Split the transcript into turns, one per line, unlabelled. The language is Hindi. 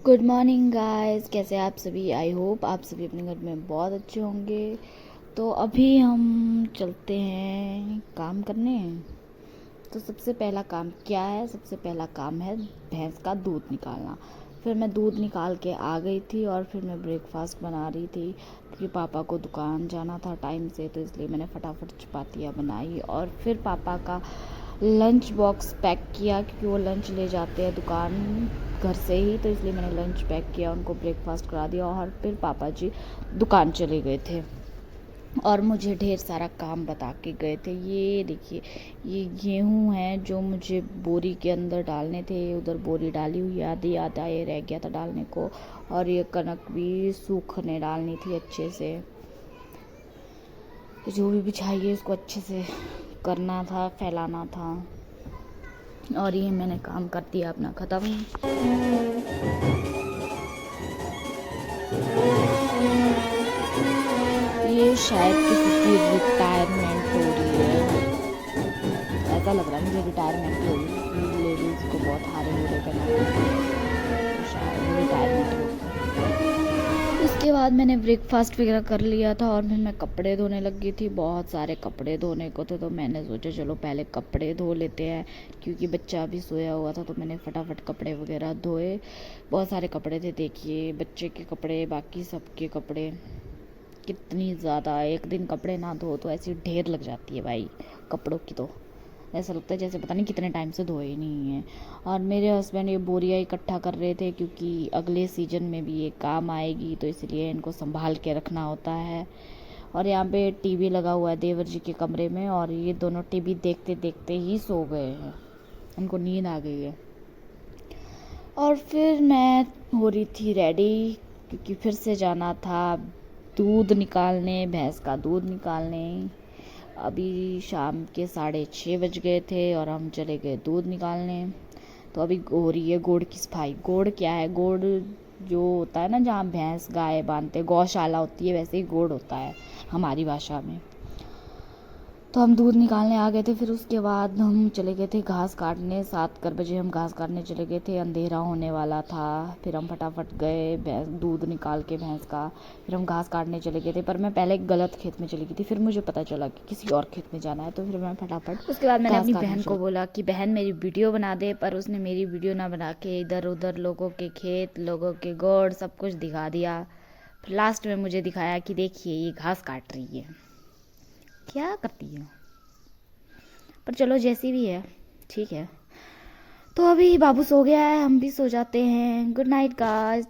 गुड मॉर्निंग गाइस, कैसे आप सभी। आई होप आप सभी अपने घर में बहुत अच्छे होंगे। तो अभी हम चलते हैं काम करने। तो सबसे पहला काम क्या है? सबसे पहला काम है भैंस का दूध निकालना। फिर मैं दूध निकाल के आ गई थी और फिर मैं ब्रेकफास्ट बना रही थी क्योंकि पापा को दुकान जाना था टाइम से, तो इसलिए मैंने फटाफट चपातियाँ बनाई और फिर पापा का लंच बॉक्स पैक किया क्योंकि वो लंच ले जाते हैं दुकान घर से ही, तो इसलिए मैंने लंच पैक किया, उनको ब्रेकफास्ट करा दिया और फिर पापा जी दुकान चले गए थे और मुझे ढेर सारा काम बता के गए थे। ये देखिए, ये गेहूं है जो मुझे बोरी के अंदर डालने थे, उधर बोरी डाली हुई आधी आधा ये रह गया था डालने को, और ये कनक भी सूखने डालनी थी अच्छे से। जो भी बिछाइए इसको अच्छे से करना था, फैलाना था, और ये मैंने काम कर दिया अपना ख़त्म। ये शायद किसी की रिटायरमेंट हो रही है, ऐसा लग रहा है मुझे रिटायरमेंट हो रही है क्योंकि लेडीज़ को बहुत हारे हुए पहनाते हैं, तो शायद रिटायरमेंट हो गई। उसके बाद मैंने ब्रेकफास्ट वगैरह कर लिया था और फिर मैं कपड़े धोने लग गई थी। बहुत सारे कपड़े धोने को थे तो मैंने सोचा चलो पहले कपड़े धो लेते हैं क्योंकि बच्चा अभी सोया हुआ था, तो मैंने फटाफट कपड़े वगैरह धोए। बहुत सारे कपड़े थे, देखिए बच्चे के कपड़े, बाकी सबके कपड़े, कितनी ज़्यादा। एक दिन कपड़े ना धो तो ऐसी ढेर लग जाती है भाई कपड़ों की, तो ऐसा लगता है जैसे पता नहीं कितने टाइम से धोए नहीं हैं। और मेरे हस्बैंड ये बोरियाँ इकट्ठा कर रहे थे क्योंकि अगले सीजन में भी ये काम आएगी, तो इसलिए इनको संभाल के रखना होता है। और यहाँ पे टीवी लगा हुआ है देवर जी के कमरे में और ये दोनों टीवी देखते देखते ही सो गए हैं, इनको नींद आ गई है। और फिर मैं हो रही थी रेडी क्योंकि फिर से जाना था दूध निकालने, भैंस का दूध निकालने। अभी शाम के 6:30 बज गए थे और हम चले गए दूध निकालने। तो अभी हो रही है गोड़ की सफाई। गोड़ क्या है? गोड़ जो होता है ना, जहाँ भैंस गाय बांधते, गौशाला होती है, वैसे ही गोड़ होता है हमारी भाषा में। तो हम दूध निकालने आ गए थे। फिर उसके बाद हम चले गए थे घास काटने। 7 बजे हम घास काटने चले गए थे, अंधेरा होने वाला था। फिर हम फटाफट गए भैंस दूध निकाल के भैंस का, फिर हम घास काटने चले गए थे। पर मैं पहले गलत खेत में चली गई थी, फिर मुझे पता चला कि किसी और खेत में जाना है, तो फिर मैं फटाफट उसके बाद मैंने अपनी बहन को बोला कि बहन मेरी वीडियो बना दे, पर उसने मेरी वीडियो ना बना के इधर उधर लोगों के खेत, लोगों के गोड़ सब कुछ दिखा दिया। फिर लास्ट में मुझे दिखाया कि देखिए ये घास काट रही है, क्या करती है। पर चलो जैसी भी है ठीक है। तो अभी बाबू सो गया है, हम भी सो जाते हैं। Good night guys.